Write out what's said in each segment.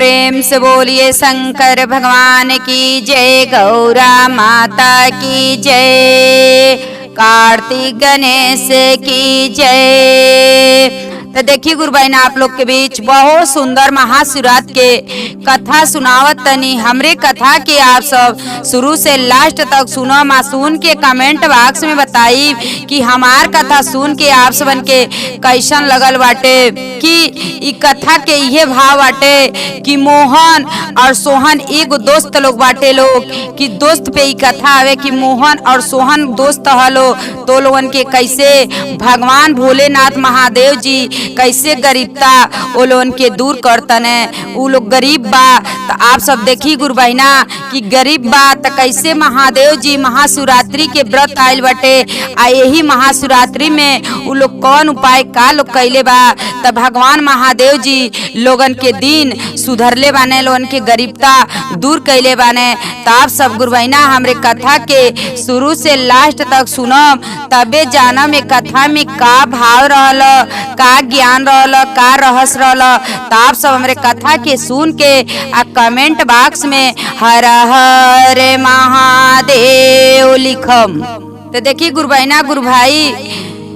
प्रेम से बोलिए शंकर भगवान की जय, गौरा माता की जय, कार्तिक गणेश की जय। तो देखिए गुरु बहन, आप लोग के बीच बहुत सुंदर महाशिवरात्रि के कथा सुनावत तनी। हमरे कथा के आप सब शुरू से लास्ट तक सुनो। मासून के कमेंट बॉक्स में बताई कि हमार कथा सुन के आप सबन के कैसन लगल बाटे। कि ई कथा के ये भाव बाटे कि मोहन और सोहन एगो दोस्त लोग बाटे लोग, कि दोस्त पे ई कथा आवे कि मोहन और सोहन दोस्त हलो। तो लोगन के कैसे भगवान भोलेनाथ महादेव जी कैसे गरीबता वो लोगन के दूर करतने। उ लोग गरीब बा तो आप सब देखी गुरु बहिना कि गरीब बा तो कैसे महादेव जी महाशिवरात्रि के व्रत आयल बटे। आ यही महाशिवरात्रि में उ लोग कौन उपाय का लोग कैले बा, तब भगवान महादेव जी लोगन के दिन सुधरले बाने, लोगन के गरीबता दूर कैले बाने। तो आप सब गुरु बहिना हमरे कथा के शुरू से लास्ट तक सुनम, तबे जानम में कथा में का भाव रहल, का ज्ञान रहल, का रहस्य रहल। तो आप सब हमरे कथा के सुन के आ कमेंट बॉक्स में हर हर महादेव लिखम। तो देखिए गुरु बहिना गुरु भाई,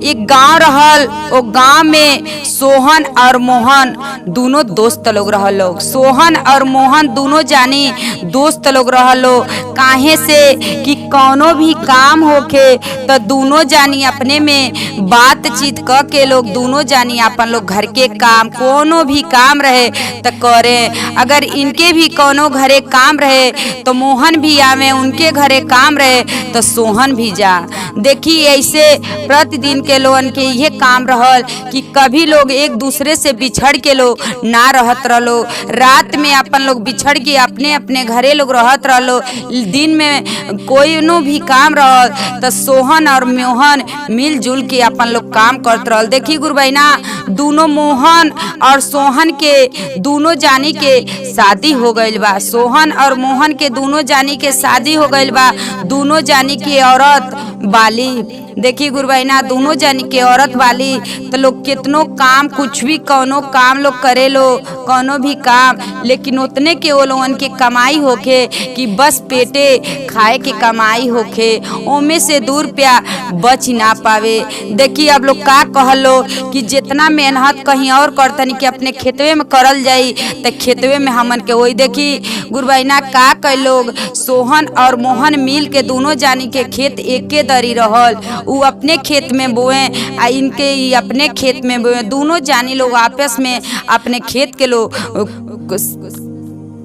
एक गांव रहल। वो गांव में सोहन और मोहन दोनों दोस्त लोग रहल लोग। सोहन और मोहन दोनों जानी दोस्त लोग रहल लोग। काहे से कि कौनो भी काम होके तो दोनों जानी अपने में बातचीत क के लोग दोनों जानी अपन लोग घर के काम, कोनो भी काम रहे तो करे। अगर इनके भी कोनो घरे काम रहे तो मोहन भी आवे, उनके घरे काम रहे तो सोहन भी जा। देखी ऐसे प्रतिदिन के लोगन के ये काम रहल कि कभी लोग एक दूसरे से बिछड़ के लोग ना रहत रहलो। रात में अपन लोग बिछड़ के अपने अपने घरे लोग रहत रहलो। दिन में कोई नो भी काम रहल तो सोहन और मोहन मिलजुल के अपन लोग काम करत रहल। देखी गुरु बहिना, दोनों मोहन और सोहन के दोनों जानी के शादी हो गइल बा। सोहन और मोहन के दोनों जानी के शादी हो गइल बा। दोनों जानी की औरत बाली। देखी गुरु बहिना, दोनों जानी के औरत वाली तो लोग कितनों काम, कुछ भी कौनो काम लोग करे लो, कौनो भी काम, लेकिन उतने के वो लोगन के कमाई होके कि बस पेटे खाए के कमाई होके, ओमे से दूर प्या बच ना पावे। देखी अब लोग का कहलो कि जितना मेहनत कहीं और करतनी कि अपने खेतवे में करल जाई तो खेतवे में हमन के वही। देखी गुरु बहिना का कई लोग, सोहन और मोहन मिल के दोनों जानी के खेत एके दरी रहल। उ अपने खेत में बोए आ इनके अपने खेत में बोए। दोनों जानी लोग आपस में अपने खेत के लोग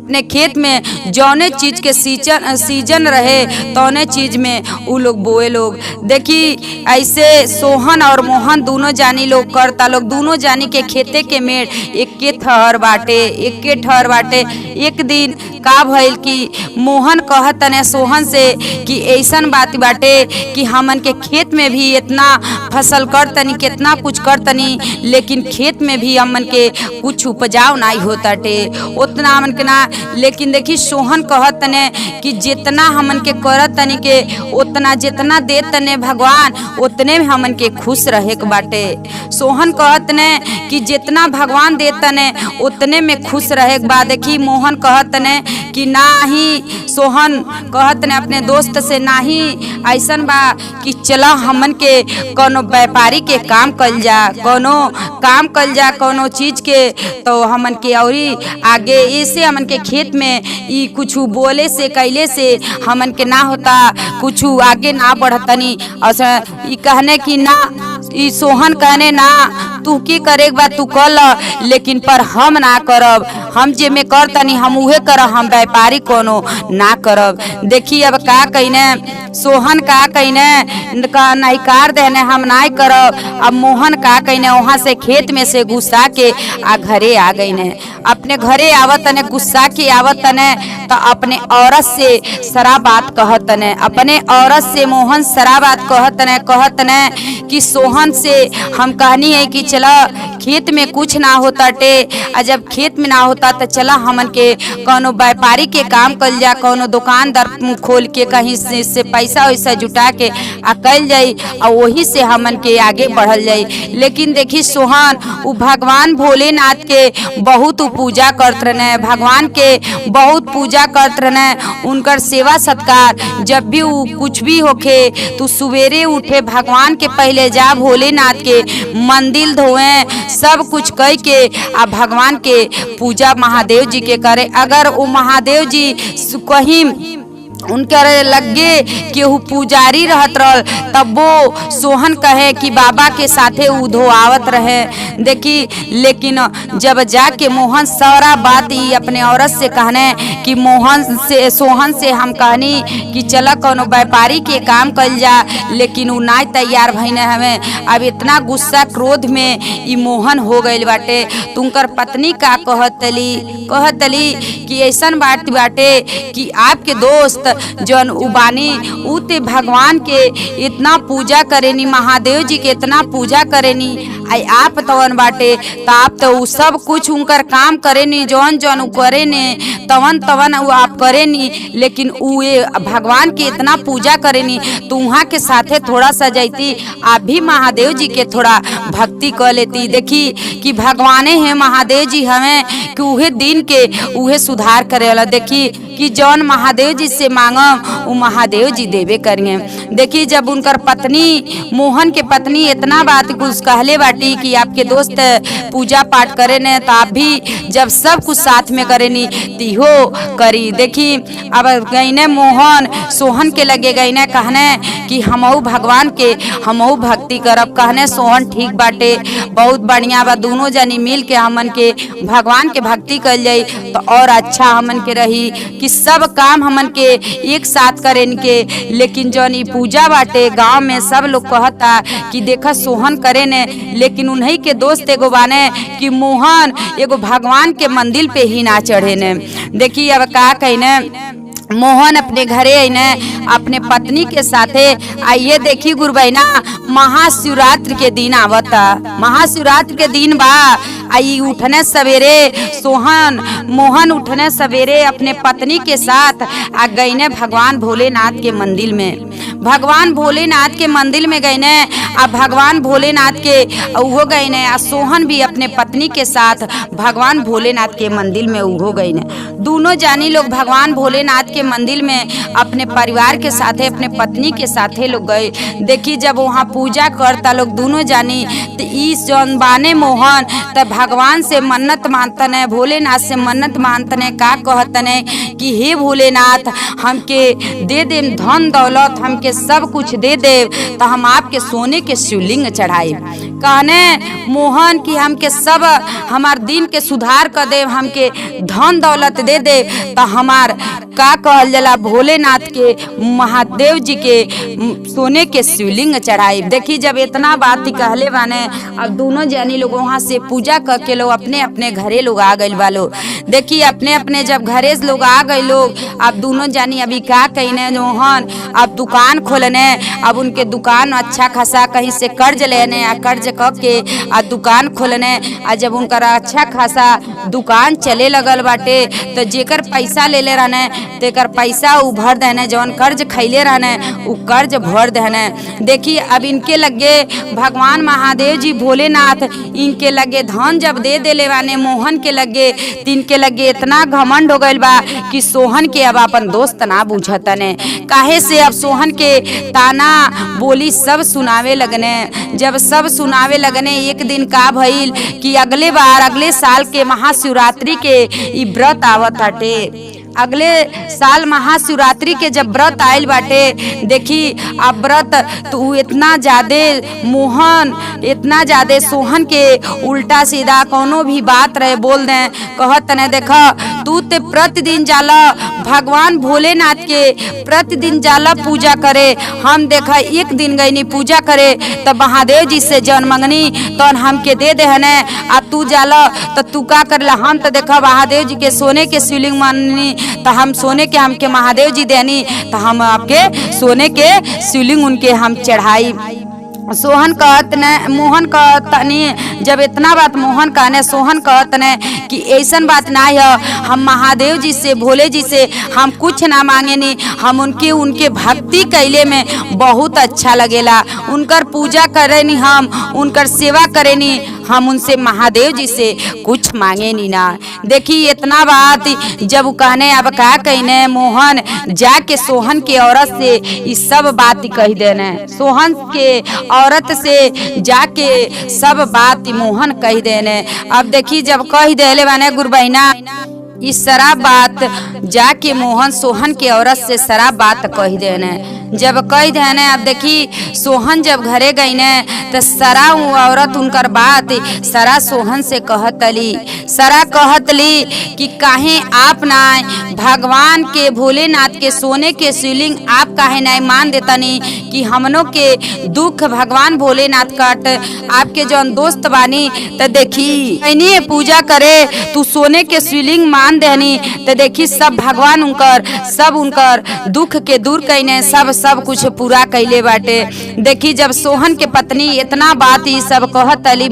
अपने खेत में जौने चीज के सीजन रहे तौने चीज में उ लोग बोए लोग। देखी ऐसे सोहन और मोहन दोनों जानी लोग करता लोग। दोनों जानी के खेते के मेड़ एके ठहर बाटे। एक दिन का भइल कि मोहन कहतने सोहन से कि ऐसन बात बाटे कि हमन के खेत में भी इतना फसल करतनी, कितना कुछ करतनी, लेकिन खेत में भी हमन के कुछ उपजाऊ नहीं होताटे उतना हमन के ना। लेकिन देखी सोहन कहतने कि जितना हमन के करतनी के उतना जितना देतने भगवान उतने में हमन के खुश रहे के बाटे। सोहन कहतने कि जितना भगवान देतने उतने में खुश रहे के बा। देखी मोहन कहतने कि ना ही, सोहन कहतने अपने दोस्त से ना ही ऐसन बा कि चला हमन के कोनो व्यापारी के काम कल जा, कोनो काम कल जा कोनो चीज के, तो हमन के औरी आगे ऐसे हमन के खेत में ई कुछ बोले से कैले से हमन के ना होता, कुछ आगे ना बढ़तनी। और ई कहने की ना, ई सोहन कहने ना तू की करे बा तू कल, लेकिन पर हम ना करब, हम जे में करतनी हम उहे करब, हम व्यापारी कोनो ना करब। देखी अब का कहने सोहन का कहने नहिकार देने हम नाई करब। अब मोहन का कहने वहाँ से खेत में से गुस्सा के आ घरे आ गई ने। अपने घरे आवत ने गुस्सा के आवत ने तो अपने औरत से सरा बात कहत ने। अपने औरत से मोहन सरा बात कहत ने कि सोहन से हम कहनी है कि चला खेत में कुछ ना होता टे, जब खेत में ना होता तो चला हमन के कोनो व्यापारी के काम कल जा, कोनो दुकानदार खोल के कहीं से पैसा वैसा जुटा के आ कल जाई और वही से हमन के आगे बढ़ल जाई। लेकिन देखी सोहन उ भगवान भोलेनाथ के बहुत पूजा करत रहने, भगवान के बहुत पूजा करत रहने, उनकर सेवा सत्कार। जब भी कुछ भी होखे तो सवेरे उठे भगवान के पहले जा भोलेनाथ के मंदिर धोए, सब कुछ कह के आ भगवान के पूजा महादेव जी के करे। अगर वो महादेव जी कहीं उनके लगे केहू पुजारी रहत रहल तब वो सोहन कहे कि बाबा के साथे उ धोआवत रहे। देखी लेकिन जब जाके मोहन सारा बात ही अपने औरत से कहने कि सोहन से हम कहनी कि चला कोनो व्यापारी के काम कल जा, लेकिन उ ना तैयार भइने हमें। अब इतना गुस्सा क्रोध में ई मोहन हो गइल बाटे। तुमकर पत्नी का कहतली कि ऐसन बात बाटे कि आपके दोस्त जौन उबानी उते भगवान के इतना पूजा करेनी, महादेव जी के इतना पूजा करेनी, आई आप तवन बाटे तो आप तो उ सब कुछ उनकर काम करेनी, जौन जौन उ करेने तवन तवन उ आप करेनी, लेकिन उए भगवान के इतना पूजा करेनी तो वहाँ के साथे थोड़ा सा जैती आप भी महादेव जी के थोड़ा भक्ति कर लेती। देखी कि भगवाने हैं महादेव जी हमें कि उहे दिन के उहे सुधार करे वाला। देखी कि जौन महादेव जी से मांगम वो महादेव जी देवे करिए। देखी जब उनकर पत्नी मोहन के पत्नी इतना बात कुछ कहले बाटी कि आपके दोस्त पूजा पाठ करे ने तो आप भी जब सब कुछ साथ में करेनी तिहो करी। देखी अब गईने मोहन सोहन के लगे गईने कहने कि हमहू भगवान के हमहू भक्ति करब। कहने सोहन ठीक बाटे, बहुत बढ़िया बा, दोनों जनी मिल के हमन के भगवान के भक्ति कल जाई तो और अच्छा हमन के रही कि सब काम हमन के एक साथ करेन के। लेकिन जौन ई पूजा बाटे गांव में सब लोग कहता कि देखा सोहन करे ने, लेकिन उन्हीं के दोस्त एगो बाने कि मोहन एगो भगवान के मंदिर पे ही ना चढ़े ने। देखिए अब का कहने मोहन अपने घरे आईने अपने पत्नी के साथे। आइए देखी गुरुबैना महाशिवरात्रि के दिन आवता, महाशिवरात्रि के दिन बा। आई उठने सवेरे मोहन उठने सवेरे अपने पत्नी के साथ आ गईने भगवान भोलेनाथ के मंदिर में। भगवान भोलेनाथ के मंदिर में गईने आ भगवान भोलेनाथ के उहो गईने आ सोहन भी अपने पत्नी के साथ भगवान भोलेनाथ के मंदिर में उहो गईने। दोनों जानी लोग भगवान भोलेनाथ के मंदिर में अपने परिवार के साथे अपने पत्नी के साथे लोग गए। देखी जब वहाँ पूजा करता लोग दोनों जानी तो इस जौन बाने मोहन तब भगवान से मन्नत मानतने, भोलेनाथ से मन्नत मानतने, का कहतने कि हे भोलेनाथ हमके दे दे धन दौलत, हमके सब कुछ दे दे तो हम आपके सोने के शिवलिंग चढ़ाए। कहने मोहन कि हमके सब हमार दिन के सुधार कर दे, हमके धन दौलत दे दे तो हमार का कहल जला भोलेनाथ के महादेव जी के सोने के शिवलिंग चढ़ाई। देखी जब इतना बात ही कहले बाने अब दोनों जानी लोग वहाँ से पूजा करके लोग अपने अपने घरे लोग आ गए वालो। देखी अपने अपने जब घरे लोग आ गए लोग अब दोनों जानी अभी का कहने मोहन अब दुकान खोलने। अब उनके दुकान अच्छा खासा कहीं से कर्ज लेने आ कर्ज करके आ दुकान खोलने। आ जब उनका अच्छा खासा दुकान चले लगल बाटे तो जेकर पैसा ले ले रहने तेकर पैसा उ भर देने, जौन कर्ज खैले रहने उ कर्ज भर देने। देखी अब इनके लगे भगवान महादेव जी भोलेनाथ इनके लगे धन जब दे देले बाने मोहन के लगे तो इनके लगे इतना घमंड हो गइल बा कि सोहन के अब अपन दोस्त ना बुझतने। काहे से अब सोहन के ताना बोली सब सुनावे लगने। जब सब सुनावे लगने एक दिन का भइल कि अगले बार अगले साल के महाशिवरात्रि के ई व्रत आवत हटे। अगले साल महाशिवरात्रि के जब व्रत आयल बाटे देखी अब व्रत तो इतना ज्यादा मोहन इतना ज्यादा सोहन के उल्टा सीधा कोनो भी बात रहे बोल दें। कहत ने देखा तू ते प्रतिदिन जाला भगवान भोलेनाथ के प्रतिदिन जाला पूजा करे, हम देखा एक दिन गईनी पूजा करे तब महादेव जी से जौन मंगनी तो हमके दे दे हने। आ तू जाला तो तू का करला, हम तो देखा महादेव जी के सोने के शिवलिंग माननी तो हम सोने के हमके महादेव जी देनी तो हम आपके सोने के शिवलिंग उनके हम चढ़ाई। सोहन कहत ने मोहन कहतनी जब इतना बात मोहन कहने सोहन कहत ने कि ऐसन बात ना है, हम महादेव जी से भोले जी से हम कुछ ना मांगे नी, हम उनके भक्ति कैले में बहुत अच्छा लगेला, उनकर पूजा करे नी, हम उनकर सेवा करे नी, हम उनसे महादेव जी से कुछ मांगे नी ना। देखी इतना बात जब कहने अब क्या कहने मोहन जाके सोहन के औरत से इस सब बात कह देने, सोहन के औरत से जाके सब बात मोहन कह देने। अब देखी जब कह देले बने गुरबहिना इस सारा बात जाके मोहन सोहन के औरत से सारा बात कह देने। जब कह देने अब देखी सोहन जब घरे गई ने तो सारा औरत उनकर बात सारा सोहन से कहतली, सारा कहतली कि काहे आप ना भगवान के भोलेनाथ के सोने के शिवलिंग आप काहे नहीं मान देतनी कि हमनों के दुख भगवान भोलेनाथ कट आपके जौन दोस्त बानी तो देखी इन्हीं पूजा करे तू सोने के शिवलिंग मान देनी तो देखी सब भगवान उनकर दुख के दूर कईने सब कुछ पूरा कैले बाटे। देखी जब सोहन के पत्नी इतना बात ही सब कहतली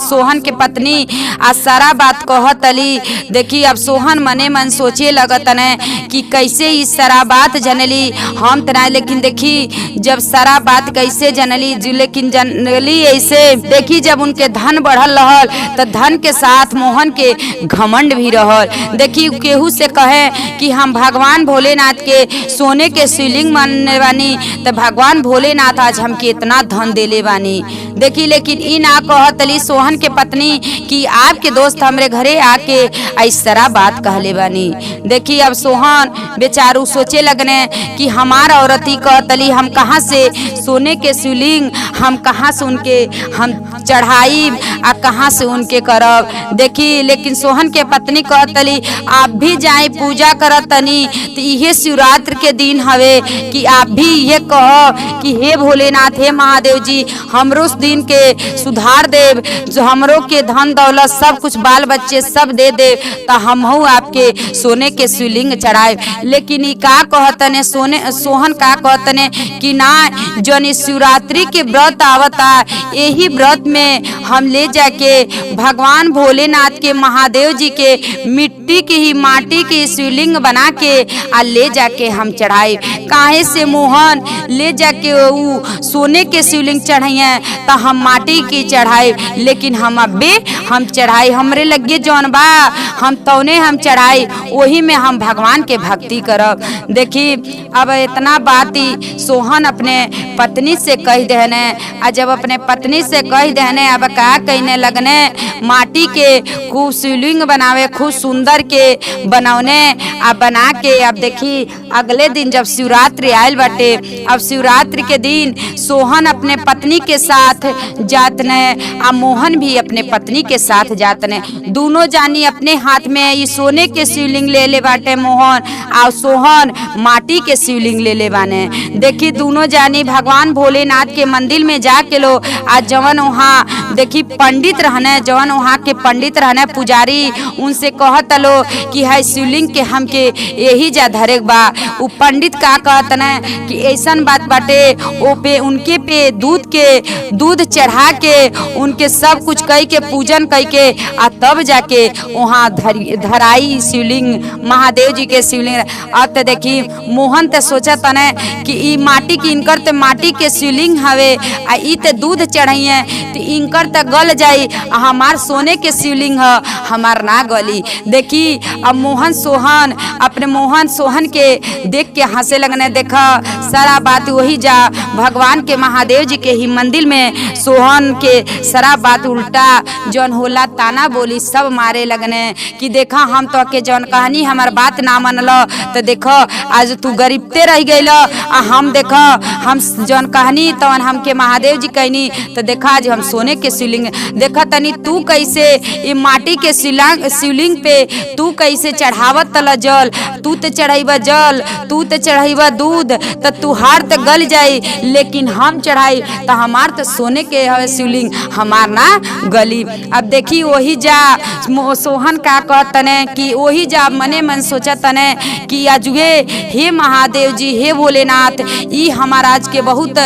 सोहन के पत्नी आ सारा बात कहतली। देखी अब सोहन मने मन सोचे लगत ने कि कैसे इस सारा बात जनली हम तना, लेकिन देखी जब सारा बात कैसे जनली लेकिन जनली ऐसे। देखी जब उनके धन बढ़ल रहल तो धन के साथ मोहन के घमंड भी रहल। देखी केहू से कहे कि हम भगवान भोलेनाथ के सोने के शिवलिंग मानने बानी तो भगवान भोलेनाथ आज हमके इतना धन देले बानी। देखी लेकिन ई ना कहतली सोहन के पत्नी कि आपके दोस्त हमरे घरे आके ऐसा बात कहले बानी। देखी अब सोहन बेचारू सोचे लगने कि हमार औरती कहतली हम कहाँ से सोने के शिवलिंग हम कहाँ से उनके हम चढ़ाई आ कहाँ से उनके करब। देखी लेकिन सोहन के पत्नी कहतली आप भी जाए पूजा करतनी तो ये शिवरात्रि के दिन हवे कि आप भी ये कहो कि हे भोलेनाथ हे महादेव जी हमरो उस दिन के सुधार देव, जो हमरो के धन दौलत सब कुछ बाल बच्चे सब दे दे तो हम आपके सोने के शिवलिंग चढ़ाए। लेकिन ई का कहतने सोहन का कहतने कि ना जौन शिवरात्रि के व्रत आवता यही व्रत में हम ले जाके भगवान भोलेनाथ के महादेव जी के मिट्टी की ही माटी की शिवलिंग बना के आ ले जाके हम चढ़ाए। काहे से मोहन ले जाके वो सोने के शिवलिंग चढ़ाइए तो हम माटी की चढ़ाए, लेकिन हम अबे हम चढ़ाई हमरे लगे जौन बा हम तौने हम चढ़ाई वही में हम भगवान के भक्ति करब। देखी अब इतना बात ही सोहन अपने पत्नी से कह देने आ जब अपने पत्नी से कह देने अब क्या कहने लगने माटी के खूब शिवलिंग बनावे खूब सुंदर के बनौने आ बना के। अब देखी अगले दिन जब शिवरात्रि आयल बाटे अब शिवरात्रि के दिन सोहन अपने पत्नी के साथ जात ने आ मोहन भी अपने पत्नी के साथ जात ने। दोनों जानी अपने हाथ में ये सोने के शिवलिंग ले ले बाटे मोहन और सोहन माटी के शिवलिंग ले ले बाने। देखी दोनों जानी भगवान भोलेनाथ के मंदिर में जाके लो आज जवन वहाँ देखी पंडित रहने जवन वहाँ के पंडित रहने पुजारी उनसे कहत लो कि है शिवलिंग के हमके यही जा धरे बा। उ पंडित का कहत न कि ऐसन बात बाटे ओ पे उनके पे दूध चढ़ा के उनके सब कुछ कह के पूजन कह के आ तब जाके वहाँ धराई शिवलिंग महादेव जी के शिवलिंग। अब तो देखी मोहन तो सोचा तने कि ई माटी की इनकर तो माटी के शिवलिंग हवे आ ई तो दूध चढ़ाइए तो इनकर तो गल जाई आ हमार सोने के शिवलिंग है हमार ना गली। देखी अब मोहन सोहन के देख के हंसे लगने। देखा सारा बात वही जा भगवान के महादेव जी के ही मंदिर में सोहन के सारा बात उल्टा जौन होला ताना बोली सब मारे लगने कि देखा हम तो के जौन कहानी हमार बात ना मनल तो देखो आज तू गरीबते रह गईल आ हम देखो हम जौन कहानी तवन हमके महादेव जी कहनी तो देखा आज हम सोने के शिवलिंग देखा तनी तू कैसे ये माटी के शिवलिंग पे तू कैसे चढ़ावत तल जल, तू ते चढ़ाइबा जल, तू ते चढ़ाइबा दूध तो तुहार तो गल जाई, लेकिन हम चढ़ाई तो हमार तो सोने के हवे शिवलिंग, हमार ना गली। अब देखी वही जा सोहन का कहतने कि वही जा मने मन सोचतने कि आजुए हे महादेव जी, हे भोलेनाथ, ई हमार आज के बहुत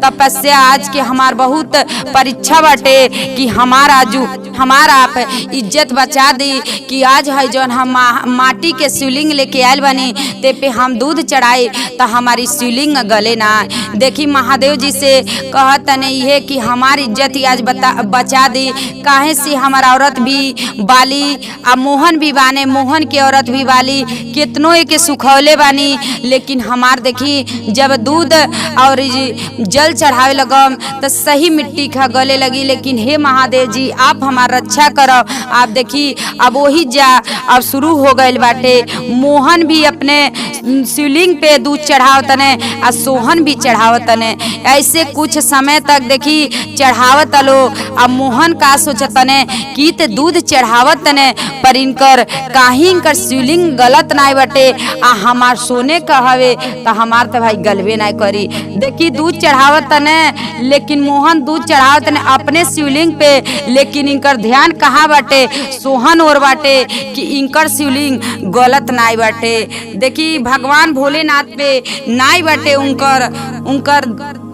तपस्या, आज के हमार बहुत परीक्षा बाटे कि हमार आजू हमार आप इज्जत बचा दी कि आज है जौन हम माटी के शिवलिंग लेके आयल बनी ते पे हम दूध चढ़ाई तो हमारी शिवलिंग गले ना। देखी महादेव जी से कहतने ये कि हमारी इज्जत आज बचा दी, काहे से हमार औरत भी बाली आ मोहन भी बाने, मोहन के औरत भी बाली, कितनों के सुखौले बानी, लेकिन हमार देखी जब दूध और जल चढ़ावे लगम तो सही मिट्टी खा गले लगी। लेकिन हे महादेव जी आप हमार रक्षा करो। आप देखी अब वही जा अब शुरू हो गए बाटे, मोहन भी अपने शिवलिंग पे दूध चढ़ावतने आ सोहन भी चढ़ावतने। ऐसे कुछ समय तक देखी चढ़ावत लो। अब मोहन का सोचतने कि ते दूध चढ़ावतने पर इनकर काहे इनकर शिवलिंग गलत ना बटे आ हमार सोने का हवे तो हमार तो भाई गलबे ना करी। देखी दूध चढ़ावतने लेकिन मोहन दूध चढ़ावतने अपने शिवलिंग पे, लेकिन इनकर ध्यान कहाँ बाटे सोहन और बाटे कि इनकर शिवलिंग गलत नाई बाटे। देखी भगवान भोलेनाथ पे नाई बाटे उनकर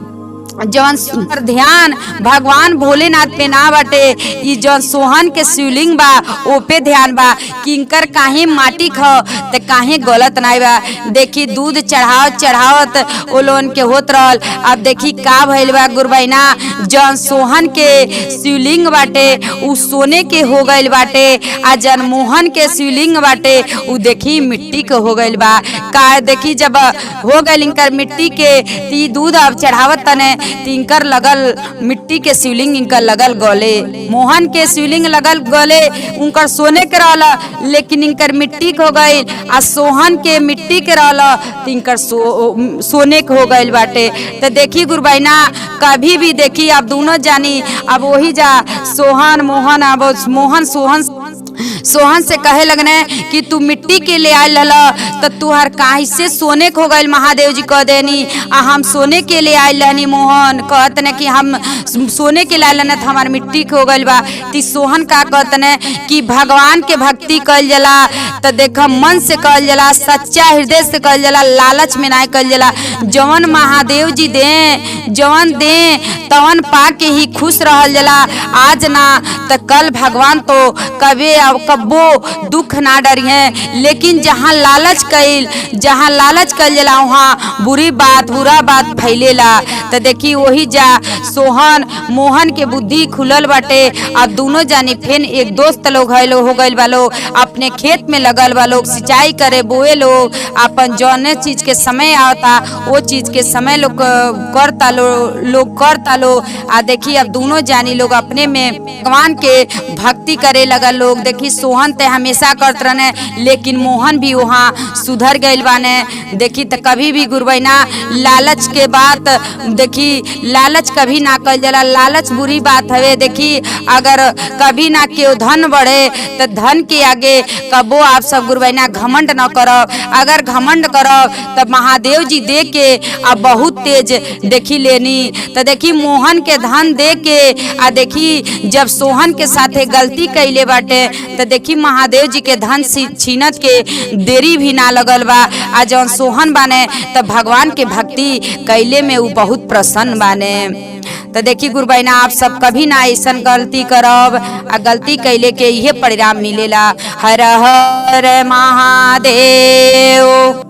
जौन ध्यान भगवान भोलेनाथ पे ना बाटे, ई जौन सोहन के शिवलिंग बा ओ पे ध्यान बा कि इनकर काहे माटी ख ते काहे गलत नाई बा। देखी दूध चढ़ावत ओ लोन के होत रहल। अब देखी का भइल बा गुरबैना, जौन सोहन के शिवलिंग बाटे उ सोने के हो गइल बाटे आ जौन मोहन के शिवलिंग बाटे उ देखी मिट्टी के हो गइल बा। का देखी जब हो गइल इनकर मिट्टी के ती दूध अब चढ़ावत तने तिनकर लगल मिट्टी के शिवलिंग इनकर लगल गले, मोहन के शिवलिंग लगल गले उनकर सोने के रहला, लेकिन इनकर मिट्टी के हो गई आ सोहन के मिट्टी के रहला तिनकर सोने के हो गइल बाटे। तो देखी गुरबैना कभी भी देखी अब दोनों जानी अब वही जा सोहन मोहन अब मोहन सोहन से कहे लगने कि तू मिट्टी के ले आयल लला तो तुहार काहे से सोने को हो गइल। महादेव जी कह देनी आ हम सोने के ले आयल रहनी, मोहन कहत ने कि हम सोने के लायल न हमार मिट्टी के हो गइल बा। ती सोहन का कहत ने कि भगवान के भक्ति कल जला तो देख मन से कल जला, सच्चा हृदय से कल जला, लालच में ना कल जला। जवन महादेव जी दे जवन दे तवन पा के ही खुश रहल जला, आज ना तो कल भगवान तो कबे कब्बो दुख ना डरी है। लेकिन जहाँ लालच कल जला वहाँ बुरा बात फैलेला। तो देखी वही जा सोहन मोहन के बुद्धि खुलल बाटे। अब दोनों जानी फिर एक दोस्त लोग हो गइल बा, लोग अपने खेत में लगल बा, लोग सिंचाई करे बोए, लोग अपन जौने चीज के समय आता वो चीज के समय लोग करता लो। आ देखी अब दोनों जानी लोग अपने में भगवान के भक्ति करे लगा लोग। देखी सोहन ते हमेशा करत रहने लेकिन मोहन भी वहाँ सुधर गइल बाने। देखी तो कभी भी गुरबैना लालच के बात देखी लालच कभी ना कल जला, लालच बुरी बात हवे। देखी अगर कभी ना केव धन बढ़े तो धन के आगे कबो आप सब गुरबैना घमंड न करो। अगर घमंड करो तब महादेव जी दे के अब बहुत तेज देखी लेनी। तो देखी मोहन के धन दे के आ देखी जब सोहन के साथे गलती कैले बाटे तो देखी महादेव जी के धन छीनत के देरी भी ना लगल बा। आ जौन सोहन बाने तो भगवान के भक्ति कैले में वो बहुत प्रसन्न बाने। तो देखी गुरबैना आप सब कभी ना ऐसा गलती करब, आ गलती कैले के यह परिणाम मिलेला। हर हर महादेव।